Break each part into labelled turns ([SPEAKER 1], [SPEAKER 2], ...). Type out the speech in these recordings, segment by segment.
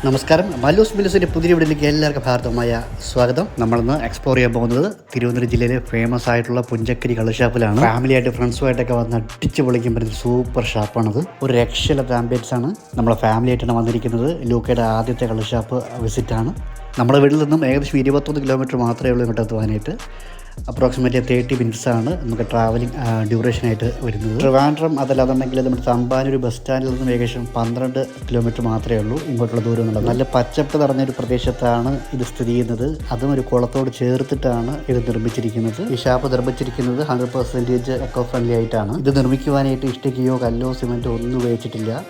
[SPEAKER 1] നമസ്കാരം. മല്ലൂസ് മില്ലൂസിൻ്റെ പുതിയ വീഡിയോയിലേക്ക് എല്ലാവർക്കും ഭാരതമായ സ്വാഗതം. നമ്മളിന്ന് എക്സ്പ്ലോർ ചെയ്യാൻ പോകുന്നത് തിരുവനന്തപുരം ജില്ലയിലെ ഫേമസ് ആയിട്ടുള്ള പുഞ്ചക്കരി കള്ളുഷാപ്പിലാണ്. ഫാമിലിയായിട്ട് ഫ്രണ്ട്സുമായിട്ടൊക്കെ വന്ന് അടിച്ച് പൊളിക്കാൻ പറ്റുന്ന സൂപ്പർ ഷാപ്പാണത്. ഒരു രക്ഷയില്ലാത്ത ആംബിയൻസ് ആണ്. നമ്മളെ ഫാമിലിയായിട്ടാണ് വന്നിരിക്കുന്നത്. ലൂക്കയുടെ ആദ്യത്തെ കള്ളുഷാപ്പ് വിസിറ്റാണ്. നമ്മുടെ വീട്ടിൽ നിന്നും ഏകദേശം 21 കിലോമീറ്റർ മാത്രമേ ഉള്ളൂ ഇങ്ങോട്ട് എത്തുവാനായിട്ട്. അപ്രോക്സിമേറ്റ്ലി 30 മിനിറ്റ്സാണ് നമുക്ക് ട്രാവലിംഗ് ഡ്യൂറേഷനായിട്ട് വരുന്നത്. ട്രിവാൻഡ്രം അതല്ലാന്നുണ്ടെങ്കിൽ നമ്മുടെ തമ്പാനൂർ ബസ് സ്റ്റാൻഡിൽ നിന്നും ഏകദേശം 12 കിലോമീറ്റർ മാത്രമേ ഉള്ളൂ ഇങ്ങോട്ടുള്ള ദൂരം എന്നുള്ളത്. നല്ല പച്ചപ്പ് നിറഞ്ഞൊരു പ്രദേശത്താണ് ഇത് സ്ഥിതി ചെയ്യുന്നത്. അതും ഒരു കുളത്തോട് ചേർത്തിട്ടാണ് ഇത് നിർമ്മിച്ചിരിക്കുന്നത്. ഈ ഷാപ്പ് നിർമ്മിച്ചിരിക്കുന്നത് 100% എക്കോ ഫ്രണ്ട്ലി ആയിട്ടാണ്. ഇത് നിർമ്മിക്കുവാനായിട്ട് ഇഷ്ടികയോ കല്ലോ സിമെൻറ്റോ ഒന്നും ഉപയോഗിച്ചിട്ടില്ല.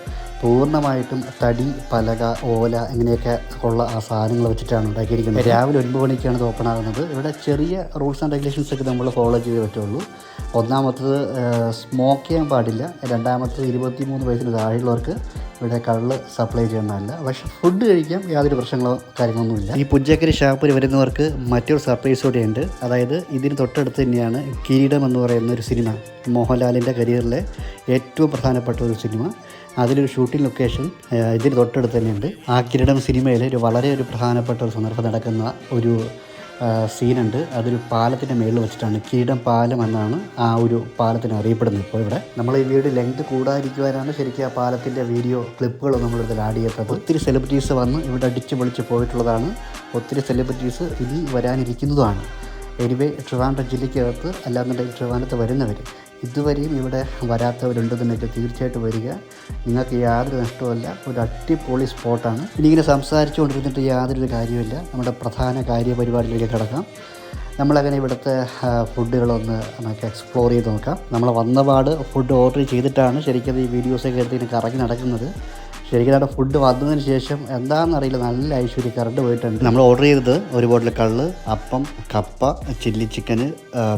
[SPEAKER 1] പൂർണ്ണമായിട്ടും തടി, പലക, ഓല ഇങ്ങനെയൊക്കെ ഉള്ള ആ സാധനങ്ങൾ വെച്ചിട്ടാണ് ഉണ്ടാക്കിയിരിക്കുന്നത്. രാവിലെ 9 മണിക്കാണ് ഇത് ഓപ്പൺ ആകുന്നത്. ഇവിടെ ചെറിയ റൂൾസ് ആൻഡ് റെഗുലേഷൻസ് ഒക്കെ നമ്മൾ ഫോളോ ചെയ്തേ പറ്റുള്ളൂ. ഒന്നാമത്തത് സ്മോക്ക് ചെയ്യാൻ പാടില്ല. രണ്ടാമത്തത് 23 വയസ്സിന് താഴെയുള്ളവർക്ക് ഇവിടെ കള്ള് സപ്ലൈ ചെയ്യുന്നതല്ല. പക്ഷേ ഫുഡ് കഴിക്കാം, യാതൊരു പ്രശ്നങ്ങളോ കാര്യങ്ങളൊന്നുമില്ല. ഈ പുഞ്ചക്കരി ഷാപ്പിൽ വരുന്നവർക്ക് മറ്റൊരു സർപ്രൈസ് കൂടെയുണ്ട്. അതായത് ഇതിന് തൊട്ടടുത്ത് തന്നെയാണ് കിരീടം എന്ന് പറയുന്ന ഒരു സിനിമ, മോഹൻലാലിൻ്റെ കരിയറിലെ ഏറ്റവും പ്രധാനപ്പെട്ട ഒരു സിനിമ. അതിലൊരു ഷൂട്ടിംഗ് ലൊക്കേഷൻ ഇതിന് തൊട്ടടുത്ത് തന്നെയുണ്ട്. ആ കിരീടം സിനിമയിൽ വളരെ പ്രധാനപ്പെട്ട ഒരു സന്ദർഭം നടക്കുന്ന ഒരു സീനുണ്ട്. അതൊരു പാലത്തിൻ്റെ മേളിൽ വെച്ചിട്ടാണ്. കിരീടം പാലം എന്നാണ് ആ ഒരു പാലത്തിന് അറിയപ്പെടുന്നത്. ഇപ്പോൾ ഇവിടെ നമ്മൾ ഈ വീഡിയോ ലെങ്ത് കൂടാതിരിക്കുവാനാണ് ശരിക്കും ആ പാലത്തിൻ്റെ വീഡിയോ ക്ലിപ്പുകൾ നമ്മളിതിൽ ആഡ് ചെയ്തത്. ഒത്തിരി സെലിബ്രിറ്റീസ് വന്ന് ഇവിടെ അടിച്ച് പൊളിച്ച് പോയിട്ടുള്ളതാണ്. ഒത്തിരി സെലിബ്രിറ്റീസ് ഇനി വരാനിരിക്കുന്നതുമാണ്. എനിവേ, ട്രിവാൻഡ്രം ജില്ലയ്ക്കകത്ത് അല്ലാന്നുണ്ടെങ്കിൽ ട്രിവാൻഡ്രത്ത് വരുന്നവർ ഇതുവരെയും ഇവിടെ വരാത്തവരുണ്ടെന്നുണ്ടെങ്കിൽ തീർച്ചയായിട്ടും വരിക. നിങ്ങൾക്ക് യാതൊരു നഷ്ടവുമല്ല. ഒരു അടിപൊളി സ്പോട്ടാണ്. ഇനി ഇങ്ങനെ സംസാരിച്ചു കൊണ്ടിരുന്നിട്ട് യാതൊരു കാര്യമില്ല. നമ്മുടെ പ്രധാന കാര്യപരിപാടിയിലേക്ക് കിടക്കാം. നമ്മളങ്ങനെ ഇവിടുത്തെ ഫുഡുകളൊന്ന് നമുക്ക് എക്സ്പ്ലോർ ചെയ്ത് നോക്കാം. നമ്മൾ വന്നപാട് ഫുഡ് ഓർഡർ ചെയ്തിട്ടാണ് ശരിക്കും ഈ വീഡിയോസൊക്കെ എടുത്ത് ഇങ്ങനെ കറങ്ങി നടക്കുന്നത്. ശരിക്കും അവിടെ ഫുഡ് വന്നതിന് ശേഷം എന്താണെന്നറിയില്ല, നല്ല ഐശ്വര്യ കറണ്ട് പോയിട്ടുണ്ട്. നമ്മൾ ഓർഡർ ചെയ്തത് ഒരു ബോട്ടിൽ കള്ള്, അപ്പം, കപ്പ, ചില്ലി ചിക്കന്,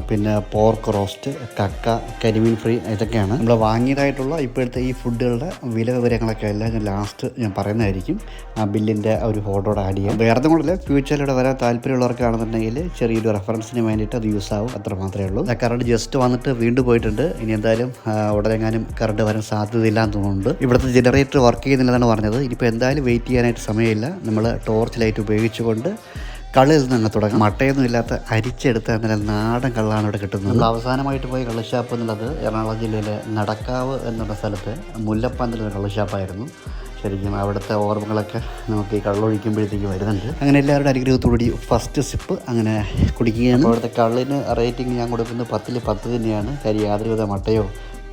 [SPEAKER 1] പിന്നെ പോർക്ക് റോസ്റ്റ്, കക്ക, കരിമീൻ ഫ്രൈ, ഇതൊക്കെയാണ് നമ്മൾ വാങ്ങിയതായിട്ടുള്ള ഇപ്പോഴത്തെ ഈ ഫുഡുകളുടെ വില വിവരങ്ങളൊക്കെ എല്ലാം ഞാൻ ലാസ്റ്റ് ഞാൻ പറയുന്നതായിരിക്കും. ആ ബില്ലിൻ്റെ ഒരു ഫോട്ടോയുടെ ആഡ് ചെയ്യാം. വേറെ കൊണ്ടല്ല, ഫ്യൂച്ചറിലൂടെ വരാൻ താല്പര്യമുള്ളവർക്കാണെന്നുണ്ടെങ്കിൽ ചെറിയൊരു റെഫറൻസിന് വേണ്ടിയിട്ട് അത് യൂസ് ആവും, അത്ര മാത്രമേ ഉള്ളൂ. ആ കറണ്ട് ജസ്റ്റ് വന്നിട്ട് വീണ്ടും പോയിട്ടുണ്ട്. ഇനി എന്തായാലും ഉടനെങ്ങാനും കറണ്ട് വരാൻ സാധ്യതയില്ല എന്ന് തോന്നുന്നുണ്ട്. ഇവിടുത്തെ ജനറേറ്റർ വർക്ക് ചെയ്യുന്നില്ലെന്നാണ് പറഞ്ഞത്. ഇനിയിപ്പോൾ എന്തായാലും വെയിറ്റ് ചെയ്യാനായിട്ട് സമയമില്ല. നമ്മൾ ടോർച്ച് ലൈറ്റ് ഉപയോഗിച്ചുകൊണ്ട് കള്ളിൽ നിന്ന് തുടങ്ങാം. മട്ടയൊന്നും ഇല്ലാത്ത അരിച്ചെടുത്ത നല്ല നാടൻ കള്ളാണ് ഇവിടെ കിട്ടുന്നത്. നമ്മൾ അവസാനമായിട്ട് പോയി കള്ളുഷാപ്പ് എന്നുള്ളത് എറണാകുളം ജില്ലയിലെ നടക്കാവ് എന്നുള്ള സ്ഥലത്ത് മുല്ലപ്പന്തിലൊരു കള്ളുഷാപ്പായിരുന്നു. ശരിക്കും അവിടുത്തെ ഓർമ്മകളൊക്കെ നമുക്ക് ഈ കള്ളൊഴിക്കുമ്പോഴത്തേക്ക് വരുന്നുണ്ട്. അങ്ങനെ എല്ലാവരുടെ അനുഗ്രഹത്തോടുകൂടി ഫസ്റ്റ് സിപ്പ് അങ്ങനെ കുടിക്കുകയാണ്. അവിടുത്തെ കള്ളിന് റേറ്റിംഗ് ഞാൻ കൊടുക്കുന്നത് 10ൽ 10 തന്നെയാണ്. കാര്യം യാതൊരുവിധ മട്ടയോ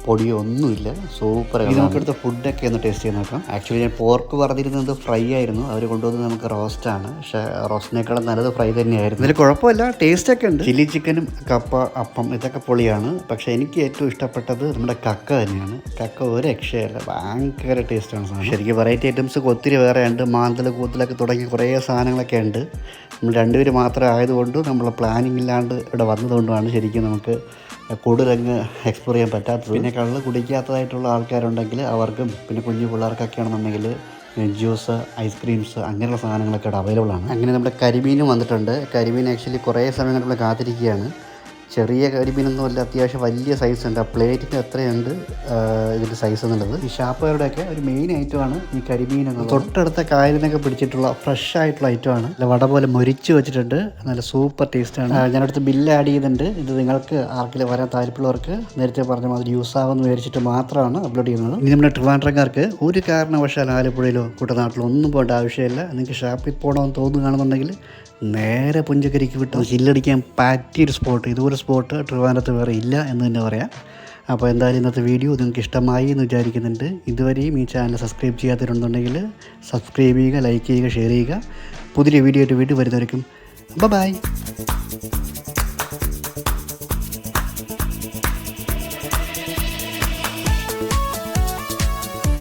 [SPEAKER 1] പൊടിയോ ഒന്നുമില്ല. സൂപ്പർ. നമുക്കെടുത്ത ഫുഡൊക്കെ ഒന്ന് ടേസ്റ്റ് ചെയ്ത് നോക്കാം. ആക്ച്വലി ഞാൻ പോർക്ക് പറഞ്ഞിരുന്നത് ഫ്രൈ ആയിരുന്നു. അവർ കൊണ്ടുവന്നത് നമുക്ക് റോസ്റ്റാണ്. പക്ഷേ റോസ്റ്റിനേക്കാളും നല്ലത് ഫ്രൈ തന്നെയായിരുന്നു. ഇതിൽ കുഴപ്പമില്ല, ടേസ്റ്റൊക്കെ ഉണ്ട്. ചില്ലി ചിക്കനും കപ്പ, അപ്പം ഇതൊക്കെ പൊളിയാണ്. പക്ഷേ എനിക്ക് ഏറ്റവും ഇഷ്ടപ്പെട്ടത് നമ്മുടെ കക്ക തന്നെയാണ്. കക്ക ഒരു രക്ഷയല്ല, ഭയങ്കര ടേസ്റ്റാണ് സാധനം. ശരിക്കും വെറൈറ്റി ഐറ്റംസ് ഒത്തിരി വേറെ ഉണ്ട്. മാന്തൽ, കൂത്തലൊക്കെ തുടങ്ങി കുറേ സാധനങ്ങളൊക്കെ ഉണ്ട്. നമ്മൾ രണ്ടുപേര് മാത്രമേ ആയതുകൊണ്ട് നമ്മൾ പ്ലാനിങ് ഇല്ലാണ്ട് ഇവിടെ വന്നതുകൊണ്ടാണ് ശരിക്കും നമുക്ക് കൂടുതലങ്ങ് എക്സ്പ്ലോർ ചെയ്യാൻ പറ്റാത്തത്. പിന്നെ കള്ള് കുടിക്കാത്തതായിട്ടുള്ള ആൾക്കാരുണ്ടെങ്കിൽ അവർക്കും, പിന്നെ കുഞ്ഞു പിള്ളേർക്കൊക്കെ ആണെന്നുണ്ടെങ്കിൽ ജ്യൂസ്, ഐസ്ക്രീംസ് അങ്ങനെയുള്ള സാധനങ്ങളൊക്കെ ഇവിടെ അവൈലബിൾ ആണ്. അങ്ങനെ നമ്മുടെ കരിമീനും വന്നിട്ടുണ്ട്. കരിമീൻ ആക്ച്വലി കുറേ സമയം നമ്മൾ കാത്തിരിക്കുകയാണ്. ചെറിയ കരിമീനൊന്നും അല്ല, അത്യാവശ്യം വലിയ സൈസ് ഉണ്ട്. ആ പ്ലേറ്റിന് എത്രയുണ്ട് ഇതിൻ്റെ സൈസ് എന്നുള്ളത്. ഈ ഷാപ്പുകളുടെയൊക്കെ ഒരു മെയിൻ ഐറ്റമാണ് ഈ കരിമീൻ എന്നത്. തൊട്ടടുത്ത കായലിനൊക്കെ പിടിച്ചിട്ടുള്ള ഫ്രഷ് ആയിട്ടുള്ള ഐറ്റമാണ്. നല്ല വട പോലെ മൊരിച്ച് വെച്ചിട്ടുണ്ട്. നല്ല സൂപ്പർ ടേസ്റ്റാണ്. ഞാനടുത്ത് ബില്ല് ആഡ് ചെയ്തിട്ടുണ്ട്. ഇത് നിങ്ങൾക്ക് ആർക്കെങ്കിലും വരാൻ താല്പര്യമുള്ളവർക്ക് നേരത്തെ പറഞ്ഞ മാതിരി യൂസ് ആകുമെന്ന് വിചാരിച്ചിട്ട് മാത്രമാണ് അപ്ലോഡ് ചെയ്യുന്നത്. ഇനി നമ്മുടെ ട്രിവാൻഡ്രംകാർക്ക് ഒരു കാരണവശാൽ ആലപ്പുഴയിലോ കുട്ടനാട്ടിലോ ഒന്നും പോകേണ്ട ആവശ്യമില്ല. നിങ്ങൾക്ക് ഷാപ്പിൽ പോകണമെന്ന് തോന്നുകയാണെന്നുണ്ടെങ്കിൽ നേരെ പുഞ്ചക്കരിക്ക് വിട്ട് ചില്ലടിക്കാൻ പറ്റിയൊരു സ്പോട്ട്, ഇതുപോലെ സ്പോട്ട് ട്രിവാൻഡ്രത്ത് വേറെ ഇല്ല എന്ന് തന്നെ പറയാം. അപ്പോൾ എന്തായാലും ഇന്നത്തെ വീഡിയോ നിങ്ങൾക്ക് ഇഷ്ടമായി എന്ന് വിചാരിക്കുന്നുണ്ട്. ഇതുവരെയും ഈ ചാനൽ സബ്സ്ക്രൈബ് ചെയ്യാത്തിട്ടുണ്ടെങ്കിൽ സബ്സ്ക്രൈബ് ചെയ്യുക, ലൈക്ക് ചെയ്യുക, ഷെയർ ചെയ്യുക. പുതിയ വീഡിയോ ആയിട്ട് വീണ്ടും വരുന്നവർക്കും ബൈ.